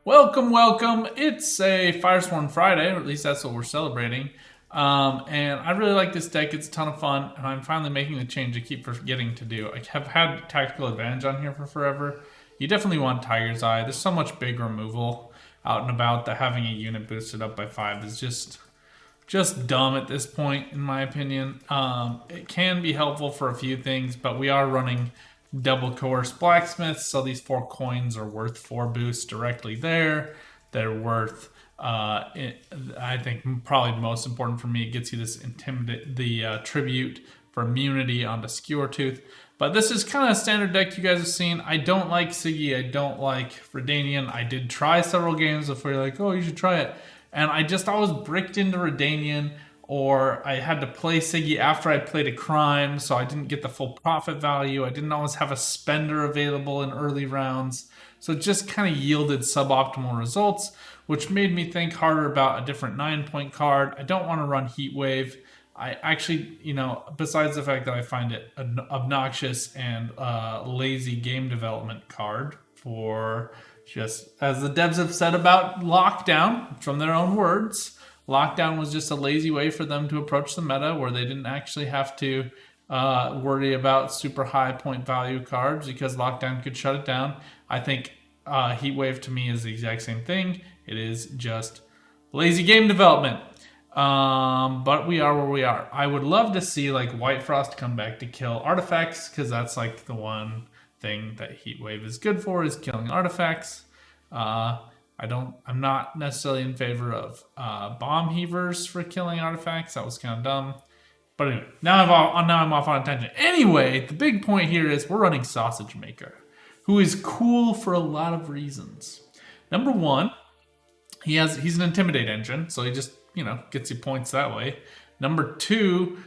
Welcome, welcome. It's a Firesworn Friday, or at least that's what we're celebrating. And I really like this deck. It's a ton of fun, and I'm finally making the change I keep forgetting to do. I have had Tactical Advantage on here for forever. You definitely want Tiger's Eye. There's so much big removal out and about that having a unit boosted up by 5 is just dumb at this point, in my opinion. It can be helpful for a few things, but we are running double coerce blacksmiths, so these 4 coins are worth 4 boosts directly there. They're worth, I think, probably most important for me, it gets you this tribute for immunity onto Skewertooth. But this is kind of a standard deck you guys have seen. I don't like Siggy, I don't like Redanian. I did try several games before you're like, oh, you should try it. And I just always bricked into Redanian, or I had to play Siggy after I played a crime, so I didn't get the full profit value. I didn't always have a spender available in early rounds. So it just kind of yielded suboptimal results, which made me think harder about a different 9-point card. I don't want to run Heatwave. I actually, besides the fact that I find it an obnoxious and lazy game development card for just, as the devs have said about Lockdown, from their own words, Lockdown was just a lazy way for them to approach the meta where they didn't actually have to worry about super high point value cards because Lockdown could shut it down. I think Heatwave to me is the exact same thing. It is just lazy game development. But we are where we are. I would love to see like White Frost come back to kill artifacts because that's like the one thing that Heatwave is good for, is killing artifacts. I'm not necessarily in favor of bomb heavers for killing artifacts. That was kind of dumb. But anyway, now I'm off on a tangent. Anyway, the big point here is we're running Sausage Maker, who is cool for a lot of reasons. Number one, he's an Intimidate engine, so he just gets you points that way. Number two,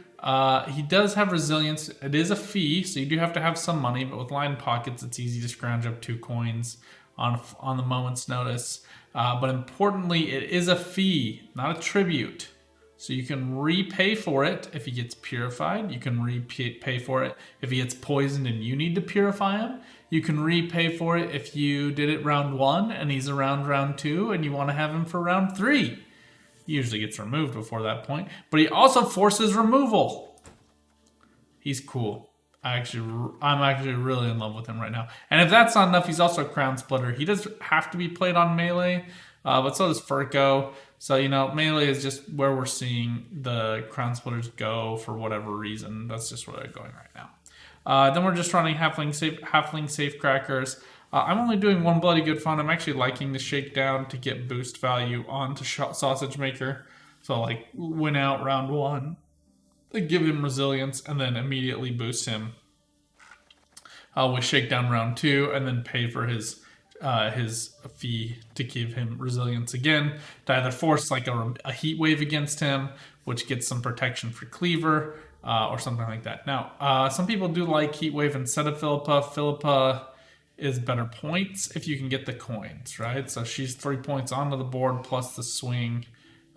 he does have resilience. It is a fee, so you do have to have some money, but with line pockets, it's easy to scrounge up 2 coins on the moment's notice. But importantly, it is a fee, not a tribute. So you can repay for it if he gets purified. You can repay for it if he gets poisoned and you need to purify him. You can repay for it if you did it round 1 and he's around round 2 and you want to have him for round 3. He usually gets removed before that point. But he also forces removal. He's cool. I'm actually really in love with him right now. And if that's not enough, he's also a Crown Splitter. He does have to be played on melee, but so does Furco. So, melee is just where we're seeing the Crown Splitters go for whatever reason. That's just where they're going right now. Then we're just running Halfling Safecrackers. I'm only doing 1 Bloody Good Fun. I'm actually liking the Shakedown to get boost value onto Sausage Maker. So, win out round 1. Give him resilience and then immediately boost him with Shakedown round 2, and then pay for his fee to give him resilience again to either force a heat wave against him, which gets some protection for Cleaver, or something like that. Now, some people do like heat wave instead of Philippa. Philippa is better points if you can get the coins, right? So she's 3 points onto the board plus the swing.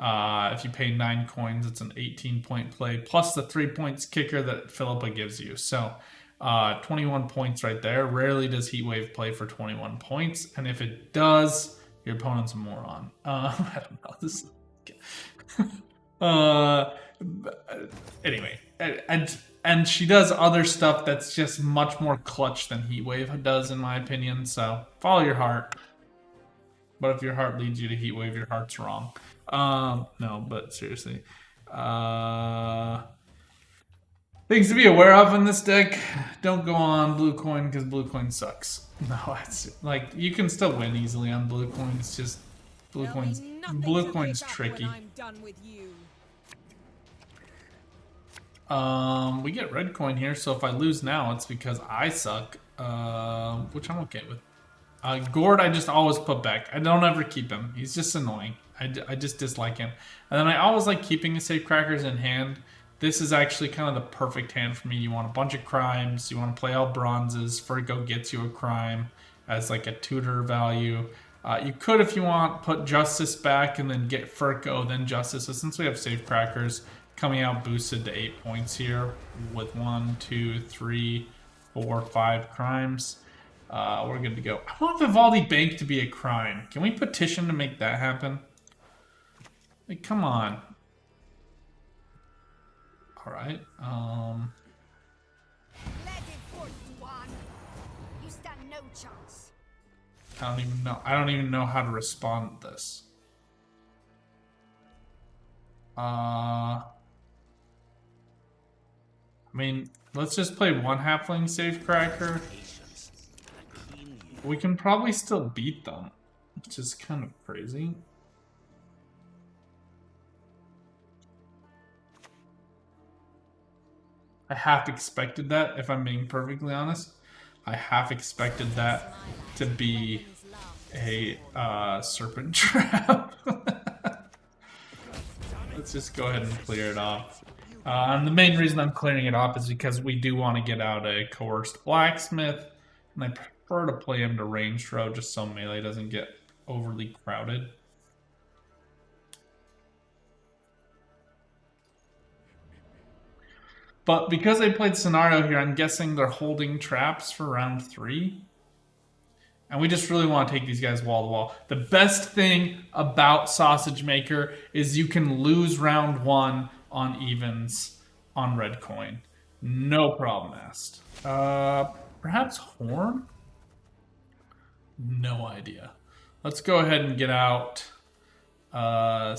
If you pay 9 coins, it's an 18-point play, plus the 3 points kicker that Philippa gives you. So 21 points right there. Rarely does Heatwave play for 21 points. And if it does, your opponent's a moron. I don't know. This anyway, and she does other stuff that's just much more clutch than Heatwave does, in my opinion. So follow your heart. But if your heart leads you to Heatwave, your heart's wrong. No, but seriously. Things to be aware of in this deck. Don't go on blue coin because blue coin sucks. No, it's you can still win easily on blue coin. It's just blue coin's tricky. We get red coin here, so if I lose now, it's because I suck. Which I'm okay with. Gord, I just always put back. I don't ever keep him. He's just annoying. I just dislike him. And then I always like keeping the Safecrackers in hand. This is actually kind of the perfect hand for me. You want a bunch of crimes. You want to play all bronzes. Furgo gets you a crime as a tutor value. You could, if you want, put Justice back and then get Furco, then Justice. So since we have Safecrackers coming out boosted to 8 points here with 1, 2, 3, 4, 5 crimes. We're good to go. I want Vivaldi Bank to be a crime. Can we petition to make that happen? Like, come on. All right. You stand no chance. I don't even know. I don't even know how to respond to this. I mean, let's just play one halfling safecracker. We can probably still beat them, which is kind of crazy. I half expected that, if I'm being perfectly honest. I half expected that to be a serpent trap. Let's just go ahead and clear it off. And the main reason I'm clearing it off is because we do want to get out a coerced blacksmith, and I prefer to play him to range throw just so melee doesn't get overly crowded. But because I played scenario here, I'm guessing they're holding traps for round 3. And we just really want to take these guys wall to wall. The best thing about Sausage Maker is you can lose round 1 on evens on red coin. No problem asked. Perhaps Horn? No idea. Let's go ahead and get out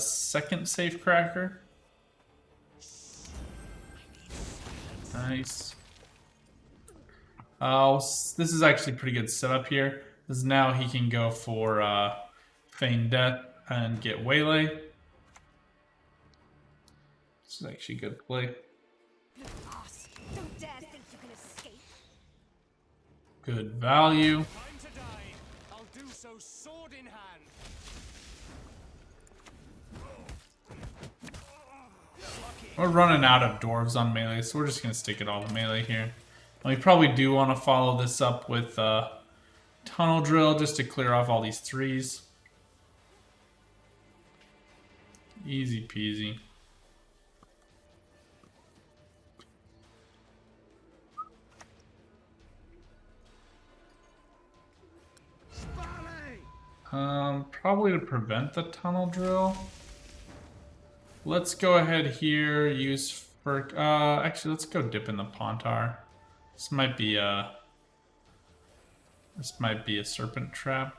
second safecracker. Nice. Oh, this is actually pretty good setup here. Because now he can go for Feign Death and get Waylay. This is actually good play. Don't dare think you can escape. Good value. Time to die. I'll do so sword in hand. We're running out of dwarves on melee, so we're just going to stick it all to melee here. And we probably do want to follow this up with Tunnel Drill just to clear off all these 3s. Easy peasy. Probably to prevent the Tunnel Drill. Let's go ahead here, use for actually let's go dip in the Pontar. This might be a serpent trap.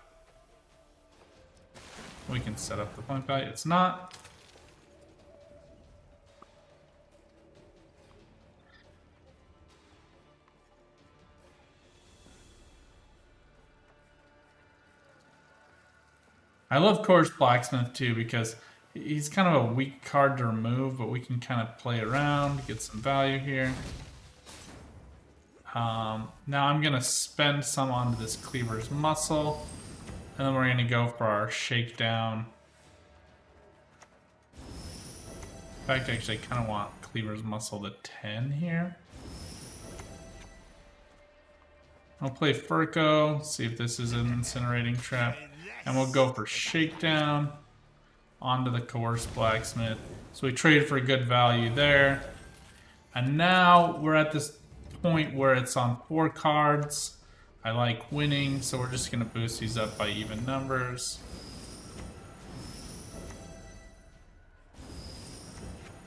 We can set up the point value. It's not. I love Coerced Blacksmith too because he's kind of a weak card to remove, but we can kind of play around, get some value here. Now I'm going to spend some onto this Cleaver's Muscle, and then we're going to go for our Shakedown. In fact, actually, I kind of want Cleaver's Muscle to 10 here. I'll play Furco, see if this is an Incinerating Trap, and we'll go for Shakedown onto the Coerced Blacksmith. So we traded for a good value there. And now we're at this point where it's on 4 cards. I like winning, so we're just going to boost these up by even numbers.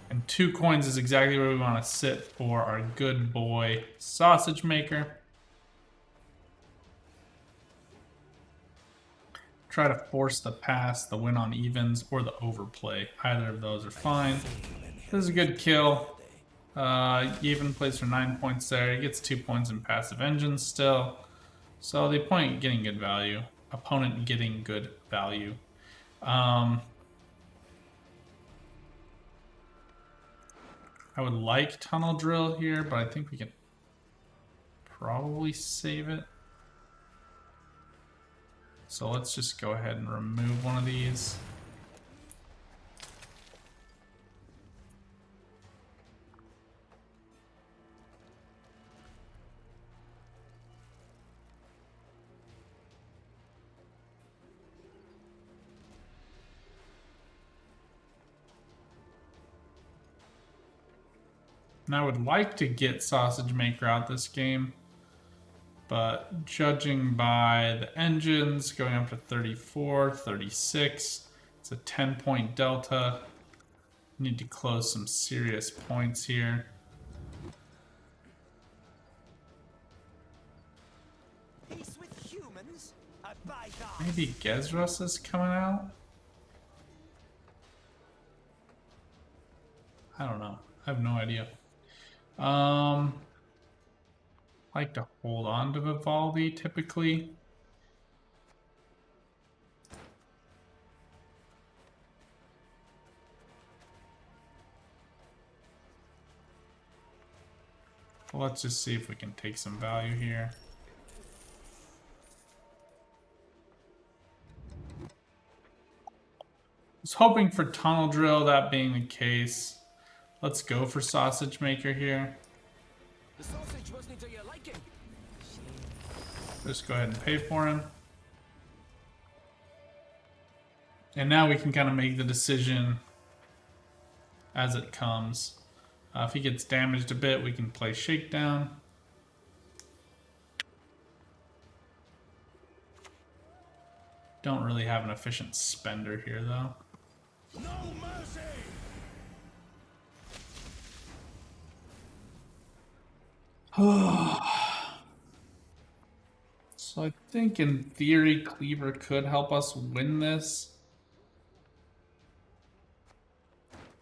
And 2 coins is exactly where we want to sit for our good boy Sausage Maker. Try to force the pass, the win on evens, or the overplay. Either of those are fine. This is a good kill. Even plays for 9 points there. He gets 2 points in passive engines still. So the opponent getting good value. Opponent getting good value. I would like Tunnel Drill here, but I think we can probably save it. So let's just go ahead and remove one of these. And I would like to get Sausage Maker out this game. But judging by the engines going up to 34, 36, it's a 10-point delta. Need to close some serious points here. Peace with humans? I buy that. Maybe Gezrus is coming out? I don't know. I have no idea. Like to hold on to Vivaldi typically. Let's just see if we can take some value here. I was hoping for tunnel drill, that being the case. Let's go for sausage maker here. The sausage wasn't to your liking. Just go ahead and pay for him. And now we can kind of make the decision as it comes. If he gets damaged a bit, we can play shakedown. Don't really have an efficient spender here, though. No mercy! So I think in theory, Cleaver could help us win this.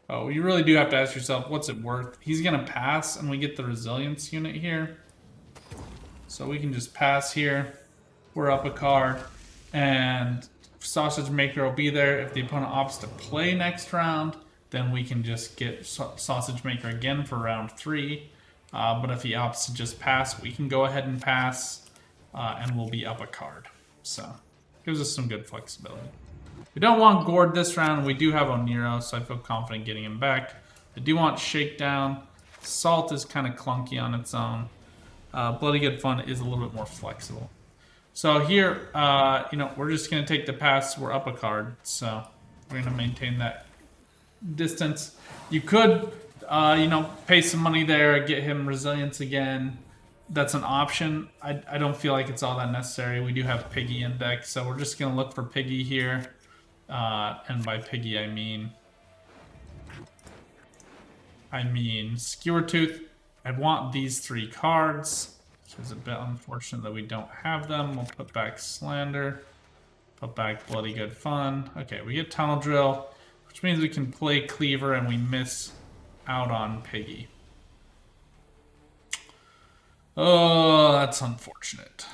Oh, you really do have to ask yourself, what's it worth? He's gonna pass, and we get the resilience unit here. So we can just pass here. We're up a card, and Sausage Maker will be there. If the opponent opts to play next round, then we can just get Sausage Maker again for round 3. But if he opts to just pass, we can go ahead and pass, and we'll be up a card. So, gives us some good flexibility. We don't want Gord this round. We do have Oniro, so I feel confident getting him back. I do want Shakedown. Salt is kind of clunky on its own. Bloody Good Fun is a little bit more flexible. So here, we're just going to take the pass. We're up a card, so we're going to maintain that distance. You could, pay some money there, get him resilience again. That's an option. I don't feel like it's all that necessary. We do have Piggy in deck, so we're just going to look for Piggy here. And by Piggy, I mean Skewer Tooth. I want these 3 cards. It's a bit unfortunate that we don't have them. We'll put back Slander. Put back Bloody Good Fun. Okay, we get Tunnel Drill, which means we can play Cleaver and we miss out on Piggy. Oh, that's unfortunate.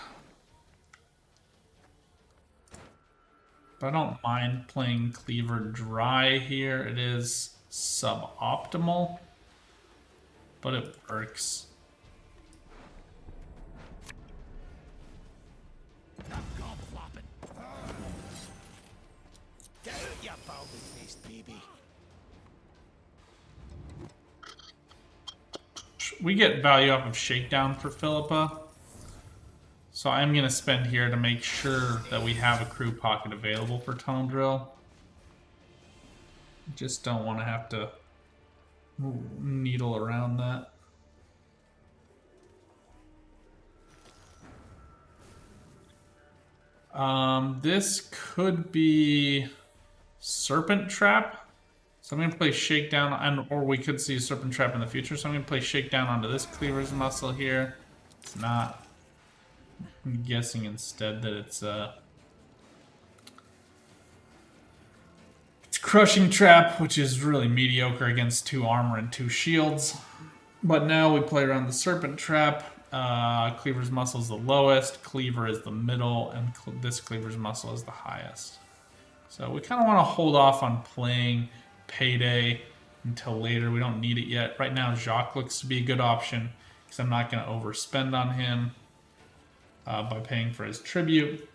But I don't mind playing Cleaver dry here. It is suboptimal, but it works. Get out, you balding-faced baby. We get value off of Shakedown for Philippa. So I'm going to spend here to make sure that we have a crew pocket available for Tunnel Drill. Just don't want to have to needle around that. This could be Serpent Trap. So I'm going to play Shakedown, or we could see Serpent Trap in the future. So I'm going to play Shakedown onto this Cleaver's Muscle here. It's not. I'm guessing instead that it's Crushing Trap, which is really mediocre against 2 armor and 2 shields. But now we play around the Serpent Trap. Cleaver's Muscle is the lowest, Cleaver is the middle, and this Cleaver's Muscle is the highest. So we kind of want to hold off on playing Payday until later. We don't need it yet. Right now, Jacques looks to be a good option because I'm not going to overspend on him by paying for his tribute.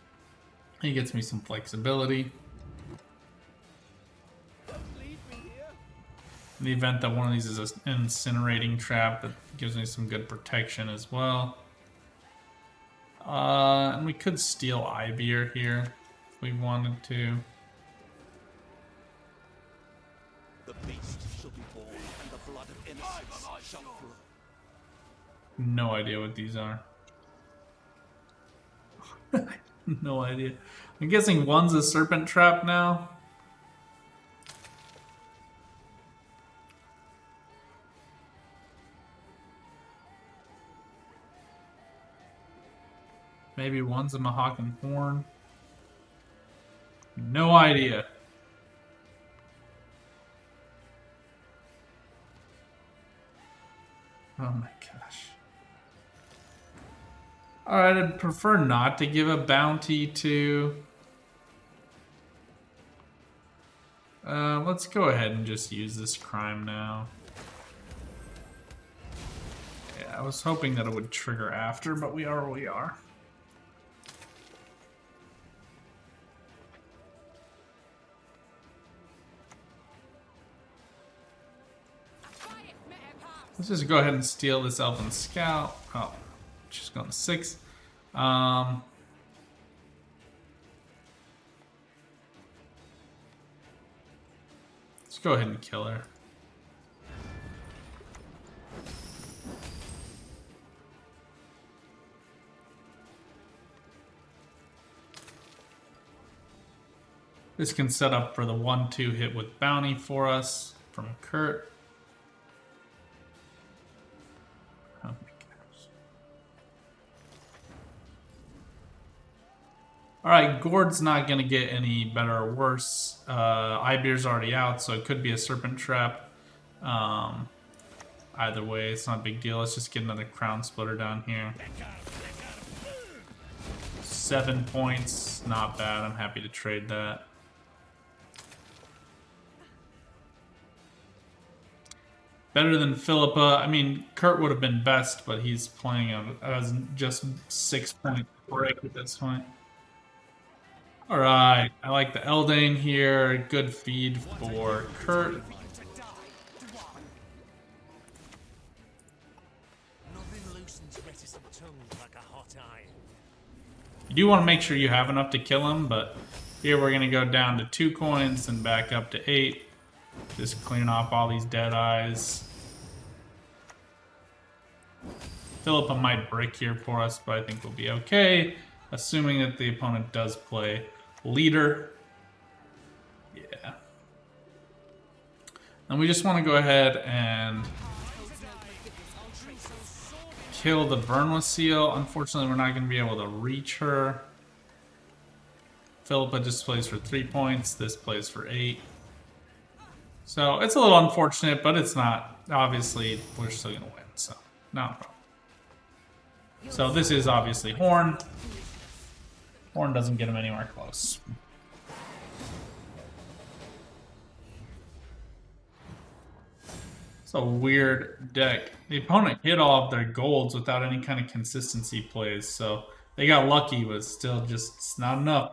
He gets me some flexibility. In the event that one of these is an incinerating trap, that gives me some good protection as well. And we could steal Eyebeer here if we wanted to. The beast shall be born, and the blood of innocence shall flow. No idea what these are. No idea. I'm guessing one's a serpent trap now. Maybe one's a Mahawken Horn. No idea. Oh my gosh. Alright, I'd prefer not to give a bounty to... let's go ahead and just use this crime now. Yeah, I was hoping that it would trigger after, but we are where we are. Let's just go ahead and steal this Elven Scout. Oh, she's going to 6. Let's go ahead and kill her. This can set up for the 1-2 hit with bounty for us from Kurt. Oh my gosh. Alright, Gord's not going to get any better or worse. Ibeer's already out, so it could be a Serpent Trap. Either way, it's not a big deal. Let's just get another Crown Splitter down here. 7 points, not bad. I'm happy to trade that. Better than Philippa. I mean, Kurt would have been best, but he's playing as just 6-point break at this point. Alright, I like the Eldane here. Good feed for Kurt. You do want to make sure you have enough to kill him, but here we're going to go down to 2 coins and back up to 8. Just clearing off all these Deadeyes. Philippa might brick here for us, but I think we'll be okay. Assuming that the opponent does play leader. Yeah. And we just want to go ahead and kill the Vernwa Seal. Unfortunately, we're not going to be able to reach her. Philippa just plays for 3 points. This plays for 8. So it's a little unfortunate, but it's not. Obviously, we're still going to win, so not a problem. So this is obviously Horn. Horn doesn't get him anywhere close. It's a weird deck. The opponent hit all of their golds without any kind of consistency plays, so they got lucky, but still just not enough.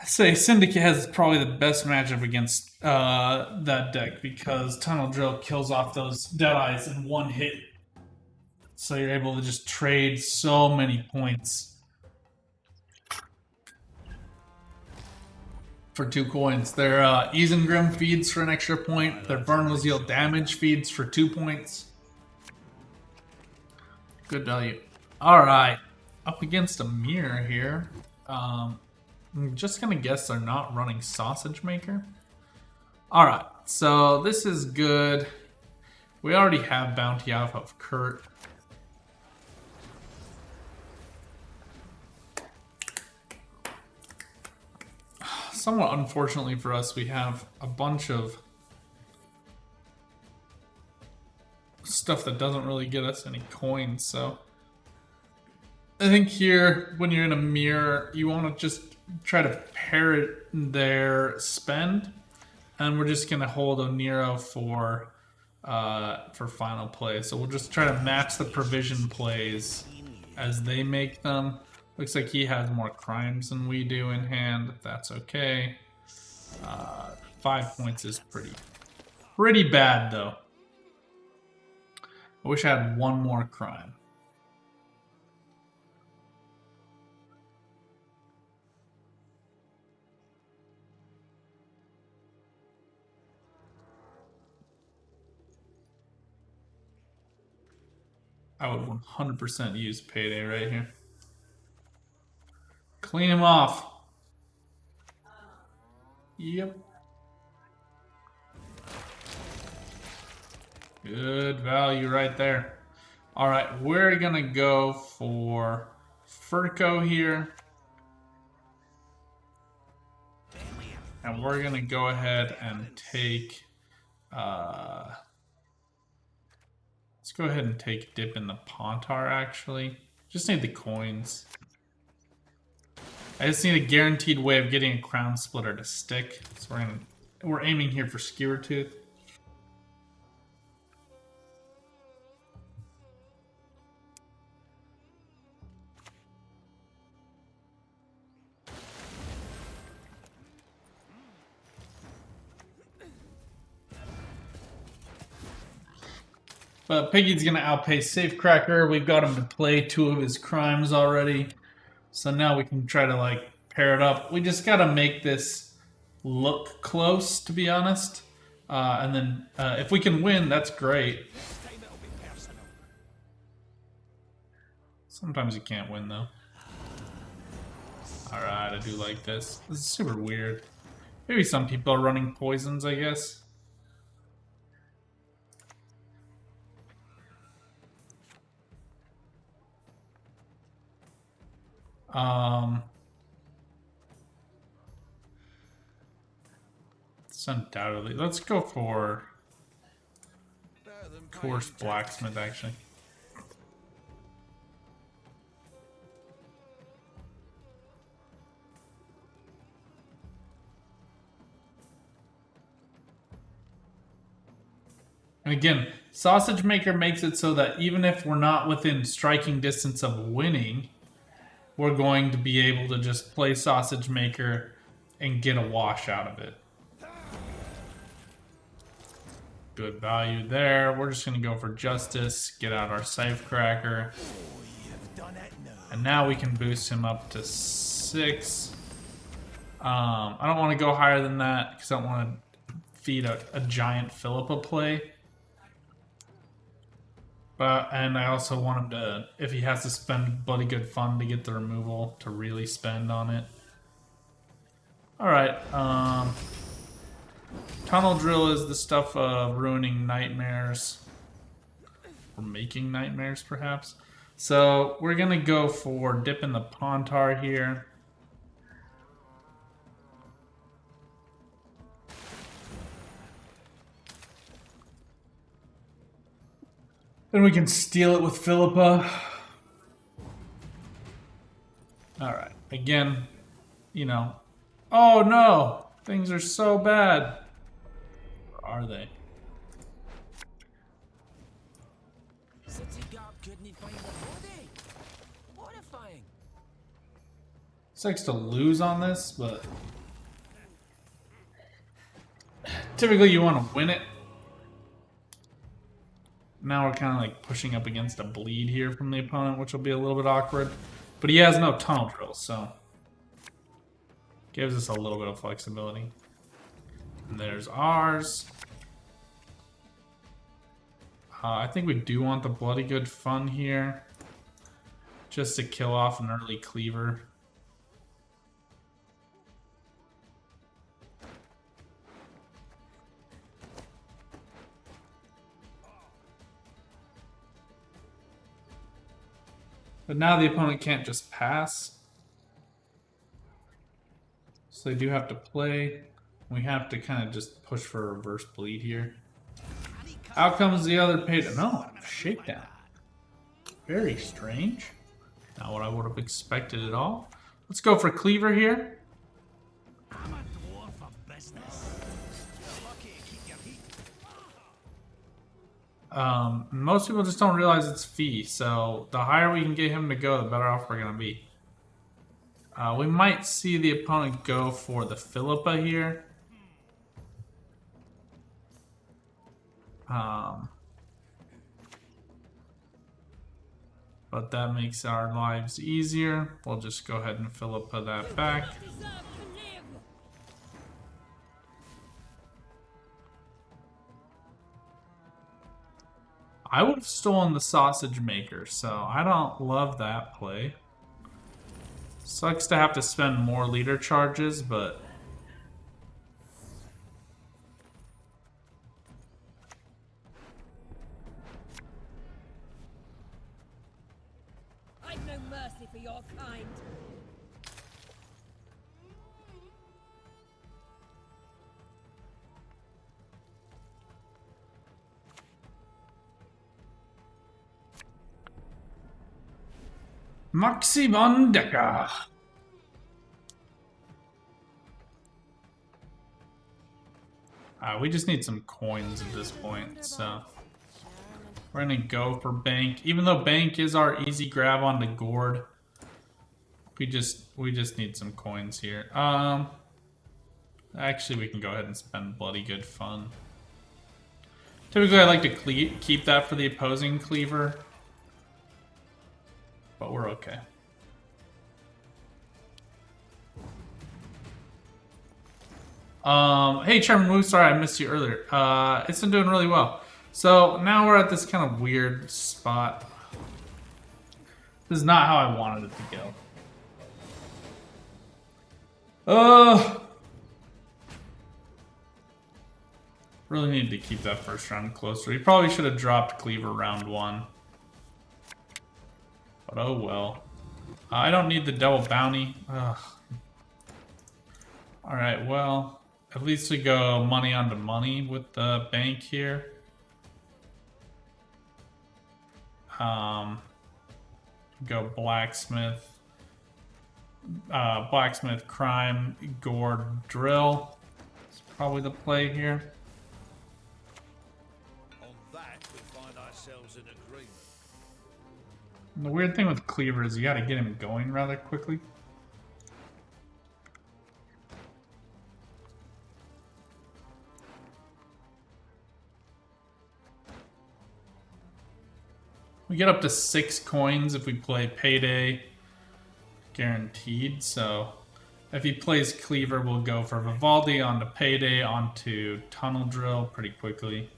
I say Syndicate has probably the best matchup against that deck because Tunnel Drill kills off those Deadeyes in 1 hit. So you're able to just trade so many points for 2 coins. Their Isengrim feeds for an extra point. Their Vernal Zeal damage feeds for 2 points. Good value. Alright, up against a mirror here. I'm just gonna guess they're not running Sausage Maker. Alright, so this is good. We already have bounty off of Kurt. Somewhat unfortunately for us, we have a bunch of stuff that doesn't really get us any coins, so I think here, when you're in a mirror, you want to just try to parrot their spend, and we're just gonna hold Oniro for final play. So we'll just try to match the provision plays as they make them. Looks like he has more crimes than we do in hand. If that's okay. 5 points is pretty bad though. I wish I had one more crime. I would 100% use Payday right here. Clean him off. Yep. Good value right there. All right, we're gonna go for Furco here. And we're gonna go ahead and take, let's go ahead and take Dip in the Pontar actually. Just need the coins. I just need a guaranteed way of getting a Crown Splitter to stick. So we're aiming here for Skewer Tooth. But Piggy's gonna outpace Safecracker. We've got him to play 2 of his crimes already. So now we can try to like pair it up. We just gotta make this look close, to be honest. And then if we can win, that's great. Sometimes you can't win though. Alright, I do like this. This is super weird. Maybe some people are running poisons, I guess. It's undoubtedly. Let's go for Coarse Blacksmith, actually. And again, Sausage Maker makes it so that even if we're not within striking distance of winning, we're going to be able to just play Sausage Maker and get a wash out of it. Good value there. We're just going to go for Justice, get out our Safecracker. And now we can boost him up to 6. I don't want to go higher than that because I don't want to feed a giant Philippa play. And I also want him to, if he has to spend bloody good fun to get the removal, to really spend on it. Alright, Tunnel Drill is the stuff of ruining nightmares. Or making nightmares, perhaps. So, we're gonna go for Dip in the Pontar here. Then we can steal it with Philippa. Alright, again, you know. Oh no! Things are so bad. Or are they? Sucks to lose on this, but typically you want to win it. Now we're kind of like pushing up against a bleed here from the opponent, which will be a little bit awkward. But he has no tunnel drill, so gives us a little bit of flexibility. And there's ours. I think we do want the bloody good fun here, just to kill off an early cleaver. But now the opponent can't just pass. So they do have to play. We have to kind of just push for a reverse bleed here. Out comes the other page. No, shakedown. Very strange. Not what I would have expected at all. Let's go for cleaver here. Most people just don't realize it's fee, so the higher we can get him to go, the better off we're going to be. We might see the opponent go for the Philippa here. But that makes our lives easier. We'll just go ahead and Philippa that back. I would have stolen the sausage maker, so I don't love that play. Sucks to have to spend more leader charges, but... I've no mercy for your kind. Maxi von Decker. We just need some coins at this point, so we're gonna go for bank. Even though bank is our easy grab onto gourd, we just need some coins here. Actually, we can go ahead and spend bloody good fun. Typically, I like to keep that for the opposing cleaver, but we're okay. Hey, Chairman Wu, sorry I missed you earlier. It's been doing really well. So now we're at this kind of weird spot. This is not how I wanted it to go. Really needed to keep that first round closer. He probably should have dropped Cleaver round 1. But oh well. I don't need the double bounty. Ugh. Alright, well, at least we go money onto money with the bank here. Go blacksmith. Blacksmith, crime, gourd, drill. It's probably the play here. On that, we find ourselves in agreement. And the weird thing with Cleaver is you gotta get him going rather quickly. We get up to 6 coins if we play Payday, guaranteed. So if he plays Cleaver, we'll go for Vivaldi onto Payday, onto Tunnel Drill pretty quickly,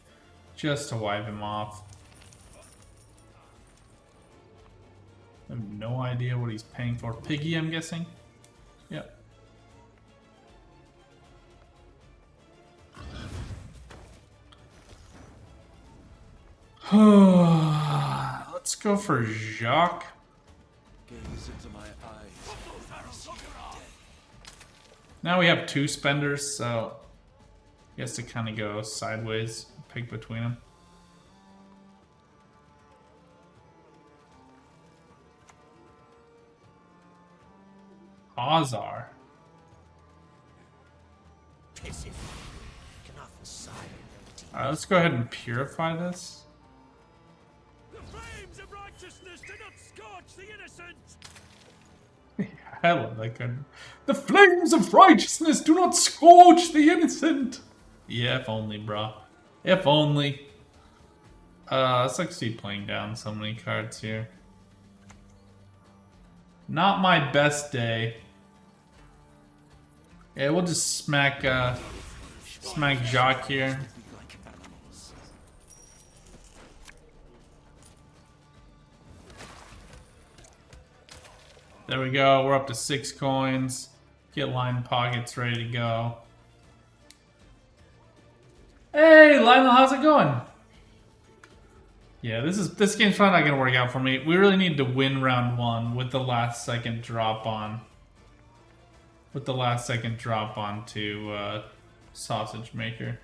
just to wipe him off. I have no idea what he's paying for. Piggy, I'm guessing? Yep. Let's go for Jacques. Gaze into my eyes. Now we have 2 spenders, so he has to kind of go sideways, pick between them. Azar. Alright, let's go ahead and purify this. The flames of righteousness do not scorch the innocent. I love that kind. The flames of righteousness do not scorch the innocent. Yeah, if only, bro. If only. Sucks to be playing down so many cards here. Not my best day. Yeah, we'll just smack Jacques here. There we go, we're up to 6 coins. Get line pockets ready to go. Hey, Lionel, how's it going? Yeah, this game's probably not gonna work out for me. We really need to win round 1 with the last second drop on. With the last second drop on to Sausage Maker.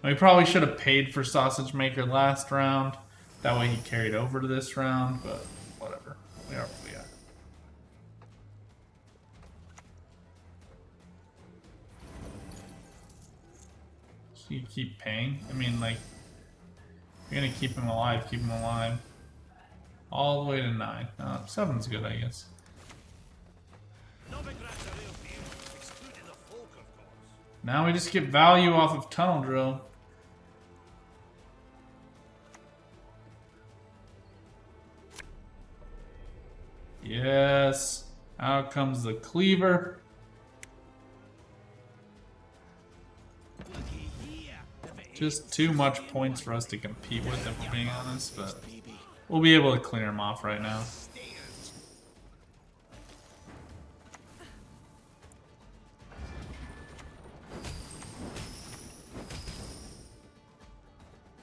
We probably should have paid for Sausage Maker last round. That way he carried over to this round, but whatever. We are where we are. So you keep paying? I mean, like, you're gonna keep him alive, keep him alive. All the way to 9. 7's good, I guess. Now we just get value off of Tunnel Drill. Yes. Out comes the Cleaver. Just too much points for us to compete with, if we're being honest, but we'll be able to clear them off right now.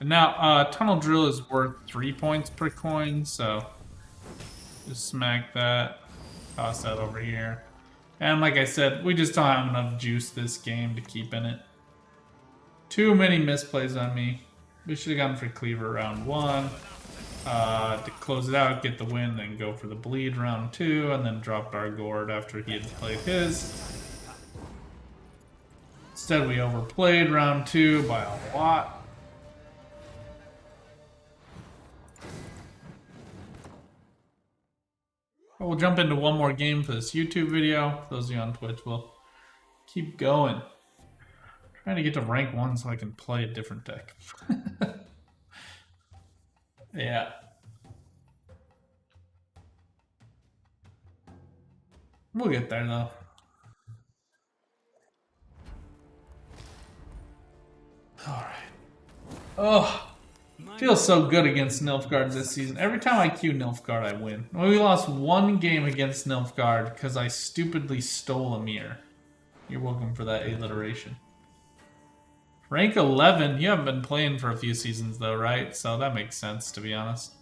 And now, Tunnel Drill is worth 3 points per coin, so just smack that, toss that over here. And like I said, we just don't have enough juice this game to keep in it. Too many misplays on me. We should have gone for Cleaver round 1. To close it out, get the win, then go for the bleed round 2, and then dropped our gourd after he had played his. Instead, we overplayed round 2 by a lot. We'll jump into one more game for this YouTube video. For those of you on Twitch, we'll keep going. Trying to get to rank 1 so I can play a different deck. Yeah. We'll get there though. Alright. Oh. Feels so good against Nilfgaard this season. Every time I queue Nilfgaard, I win. We lost one game against Nilfgaard because I stupidly stole a mirror. You're welcome for that alliteration. Rank 11. You haven't been playing for a few seasons though, right? So that makes sense, to be honest.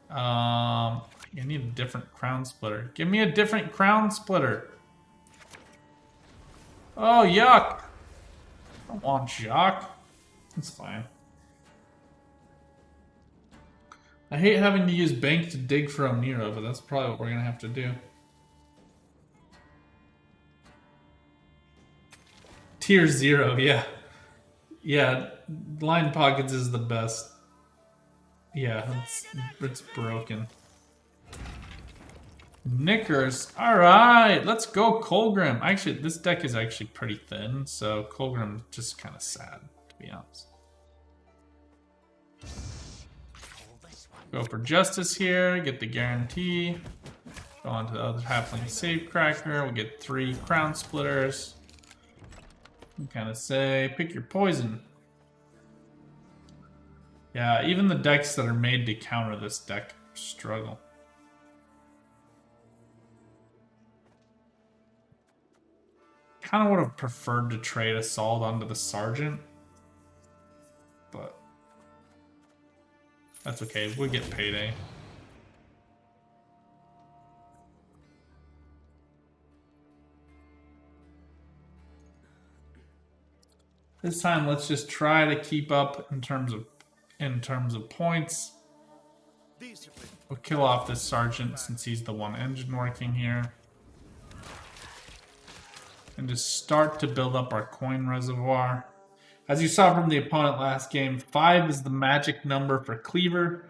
You need a different crown splitter. Give me a different crown splitter. Oh, yuck. I don't want yuck. It's fine. I hate having to use bank to dig for Oniro, but that's probably what we're gonna have to do. Tier 0, yeah. Yeah, line pockets is the best. Yeah, it's broken. Knickers. Alright, let's go Colgrim. Actually, this deck is actually pretty thin, so Colgrim's just kind of sad, to be honest. Go for Justice here, get the guarantee. Go on to the other halfling Safecracker. We'll get 3 Crown Splitters. You kind of say, pick your poison. Yeah, even the decks that are made to counter this deck struggle. Kind of would have preferred to trade Assault onto the Sergeant, but that's okay, we'll get payday. This time, let's just try to keep up in terms of points. We'll kill off this Sergeant since he's the one engine working here. And just start to build up our coin reservoir. As you saw from the opponent last game, 5 is the magic number for Cleaver.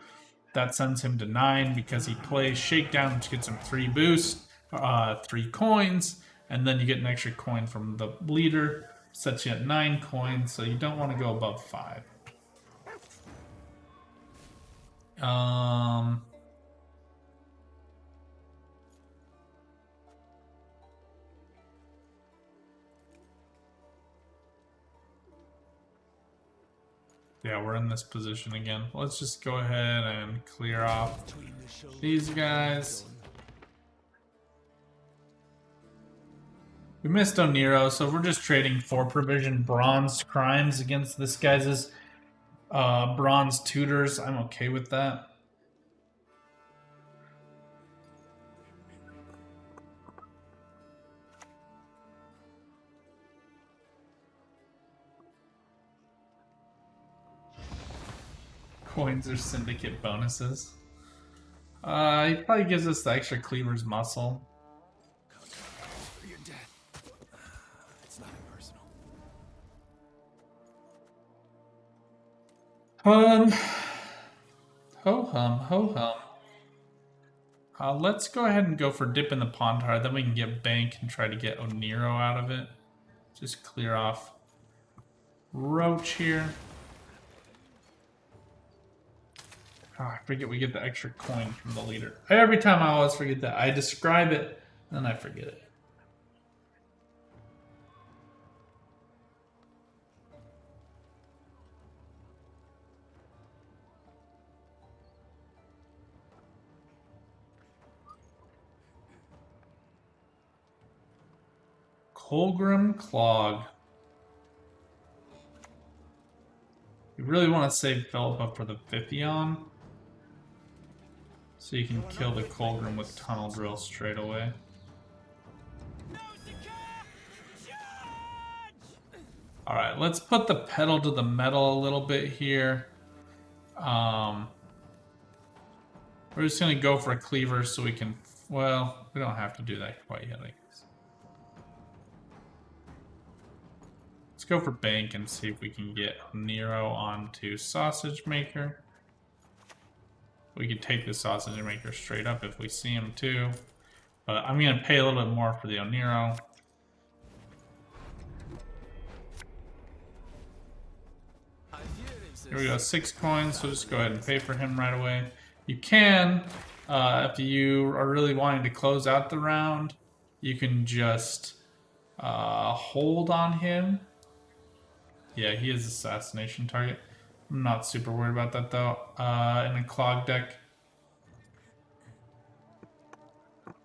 That sends him to 9 because he plays Shakedown, which gets him 3 boost, 3 coins, and then you get an extra coin from the leader. Sets you at 9 coins, so you don't want to go above 5. Yeah, we're in this position again. Let's just go ahead and clear off these guys. We missed Oniro, so we're just trading 4 provision bronze crimes against this guy's bronze tutors. I'm okay with that. Coins or syndicate bonuses. He probably gives us the extra Cleaver's muscle. Ho-hum, ho-hum. Let's go ahead and go for Dip in the Pontar, then we can get Bank and try to get Oniro out of it. Just clear off Roach here. Oh, I forget we get the extra coin from the leader. Every time I always forget that. I describe it, and then I forget it. Colgrim Clog. You really want to save Philippa for the Pythion, so you can kill the Colgrim with Tunnel Drill straight away. Alright, let's put the pedal to the metal a little bit here. We're just going to go for a cleaver so we can... Well, we don't have to do that quite yet, I guess. Let's go for Bank and see if we can get Nero onto Sausage Maker. We could take the Sausage Maker straight up if we see him too. But I'm going to pay a little bit more for the Onero. Here we go, 6 coins, so just go ahead and pay for him right away. You can, if you are really wanting to close out the round, you can just hold on him. Yeah, he is assassination target. I'm not super worried about that though. In a clog deck,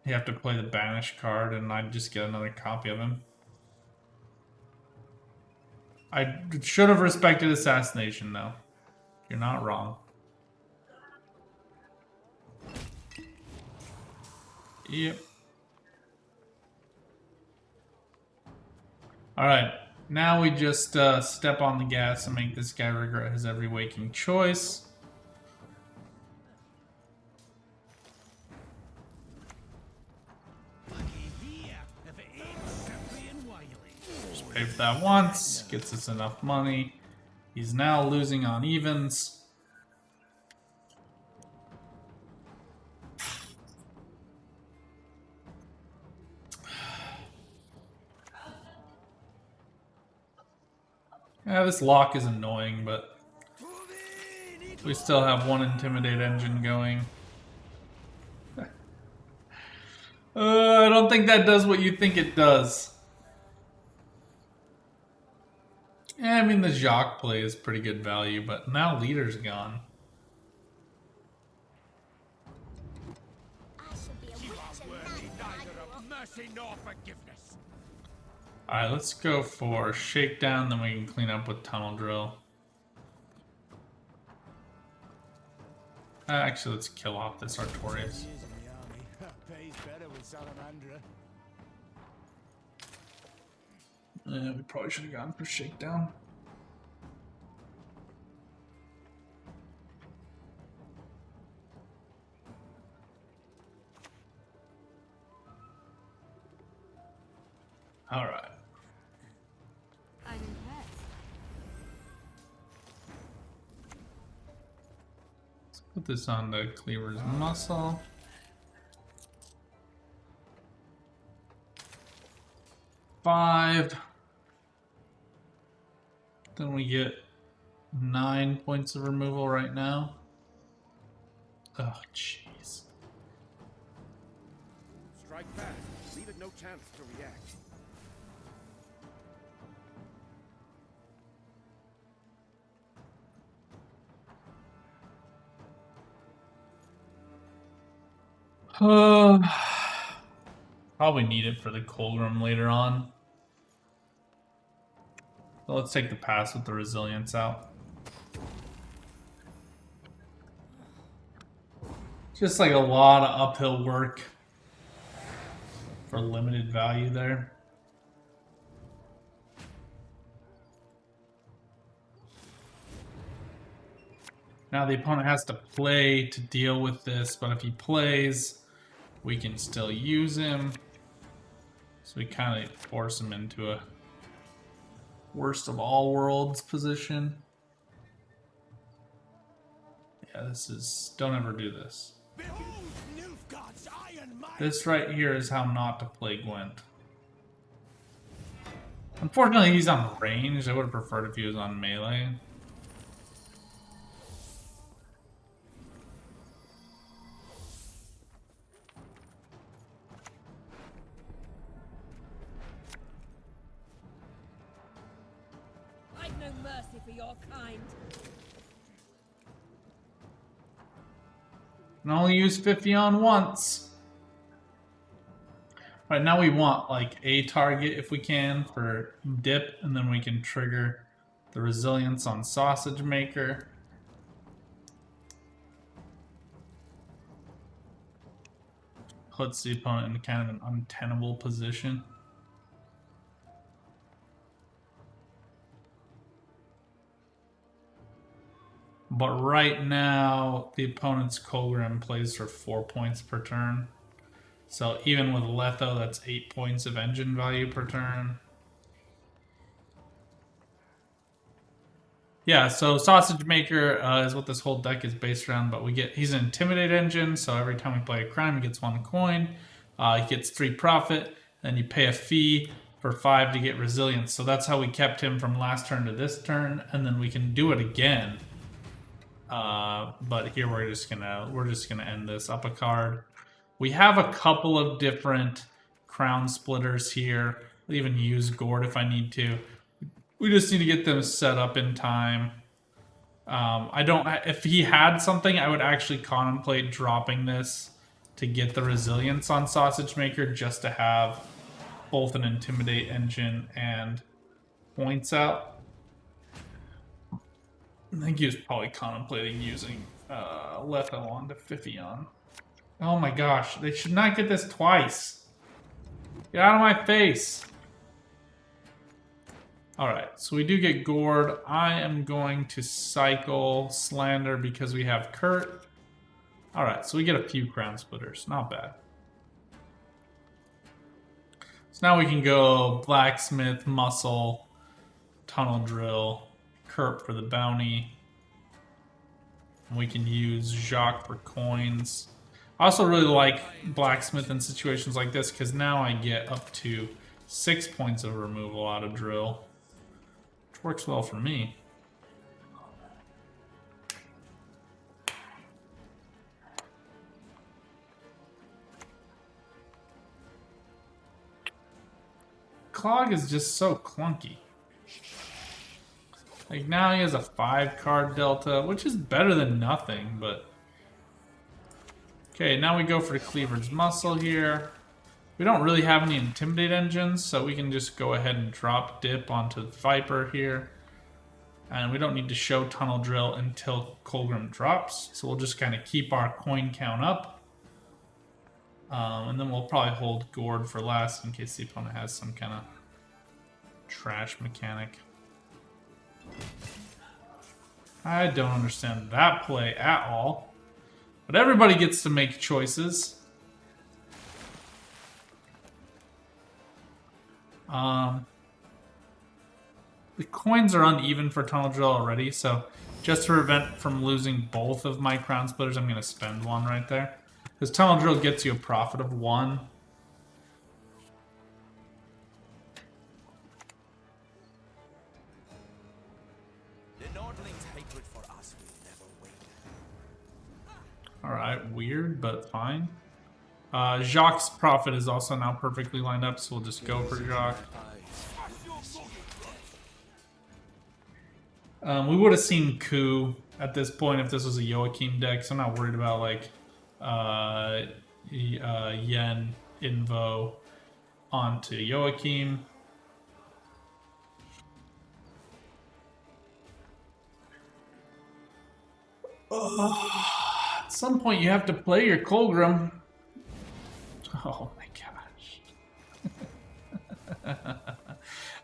you have to play the banish card and I'd just get another copy of him. I should have respected assassination though. You're not wrong. Yep. Alright, now we just step on the gas and make this guy regret his every waking choice. Just pay for that once, gets us enough money. He's now losing on evens. Yeah, this lock is annoying, but we still have one Intimidate engine going. I don't think that does what you think it does. Yeah, I mean, the Jacques play is pretty good value, but now Leader's gone. I should be a witch and not Mercy nor forgiveness. Alright, let's go for Shakedown, then we can clean up with Tunnel Drill. Actually, let's kill off this Artorias. We probably should have gone for Shakedown. Alright. I'm impressed. Let's put this on the Cleaver's Muscle. Five. Then we get 9 points of removal right now. Oh, jeez. Strike fast. Leave it no chance to react. Probably need it for the Colgrim later on. So let's take the pass with the Resilience out. Just like a lot of uphill work for limited value there. Now the opponent has to play to deal with this, but if he plays, we can still use him. So we kind of force him into a worst of all worlds position. Yeah, this is... Don't ever do this. Behold, Nilfgaard's iron might. This right here is how not to play Gwent. Unfortunately, he's on range. I would have preferred if he was on melee. I've no mercy for your kind. Can only use Fifion once. Right now we want like a target if we can for dip, and then we can trigger the resilience on Sausage Maker. Puts the opponent in kind of an untenable position. But right now, the opponent's Colgrim plays for 4 points per turn. So even with Letho, that's 8 points of engine value per turn. Yeah, so Sausage Maker is what this whole deck is based around, but he's an Intimidate engine, so every time we play a crime, he gets 1 coin. He gets 3 profit, then you pay a fee for 5 to get resilience. So that's how we kept him from last turn to this turn, and then we can do it again. But here we're just gonna end this up a card. We have a couple of different crown splitters here. I'll even use Gourd if I need to. We just need to get them set up in time. If he had something, I would actually contemplate dropping this to get the resilience on Sausage Maker, just to have both an Intimidate engine and points out. I think he was probably contemplating using Letho onto Fifion. Oh my gosh, they should not get this twice. Get out of my face. Alright, so we do get Gourd. I am going to cycle Slander because we have Kurt. Alright, so we get a few Crown Splitters. Not bad. So now we can go Blacksmith, Muscle, Tunnel Drill, Kurt for the bounty. And we can use Jacques for coins. I also really like Blacksmith in situations like this because now I get up to 6 points of removal out of Drill. Which works well for me. Clog is just so clunky. Like now he has a 5-card delta, which is better than nothing, but... Okay, now we go for the Cleaver's Muscle here. We don't really have any Intimidate engines, so we can just go ahead and drop Dip onto Viper here. And we don't need to show Tunnel Drill until Colgrim drops, so we'll just kind of keep our coin count up. And then we'll probably hold Gourd for last in case the opponent has some kind of trash mechanic. I don't understand that play at all. But everybody gets to make choices. The coins are uneven for Tunnel Drill already, so just to prevent from losing both of my Crown Splitters, I'm going to spend 1 right there. Because Tunnel Drill gets you a profit of 1. Alright, weird, but fine. Jacques' profit is also now perfectly lined up, so we'll just go for Jacques. We would have seen Coup at this point if this was a Joachim deck, so I'm not worried about like Yen Invo onto Joachim. At some point you have to play your Colgrim. Oh my gosh.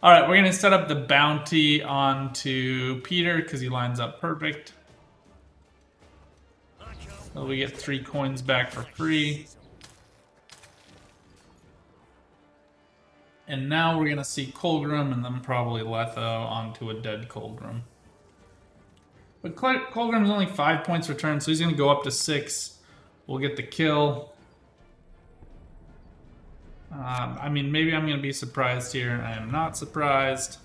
Alright, we're going to set up the bounty onto Peter because he lines up perfect. So we get 3 coins back for free. And now we're going to see Colgrim and then probably Letho onto a dead Colgrim. But Colgrim's only 5 points per turn, so he's going to go up to 6. We'll get the kill. I mean, maybe I'm going to be surprised here. I am not surprised.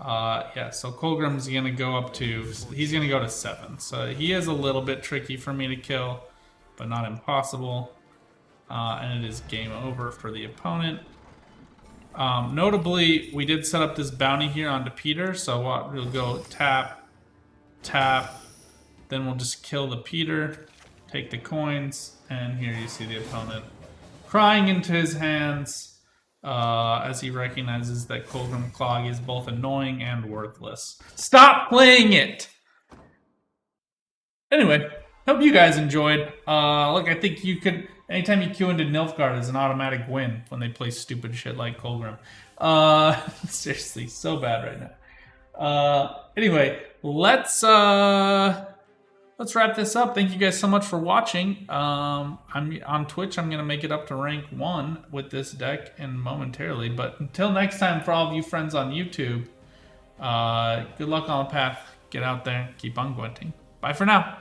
Yeah, so Colgrim's going to go up to... He's going to go to 7. So he is a little bit tricky for me to kill, but not impossible. And it is game over for the opponent. Notably, we did set up this bounty here onto Peter, so we'll go tap, tap, then we'll just kill the Peter, take the coins, and here you see the opponent crying into his hands as he recognizes that Colgrim Clog is both annoying and worthless. Stop playing it! Anyway, hope you guys enjoyed. Look, I think you could, anytime you queue into Nilfgaard, is an automatic win when they play stupid shit like Colgrim. Seriously, so bad right now. Anyway, let's wrap this up. Thank you guys so much for watching. I'm on Twitch. I'm gonna make it up to rank 1 with this deck and momentarily. But until next time, for all of you friends on YouTube, good luck on the path. Get out there, keep on Gwenting. Bye for now.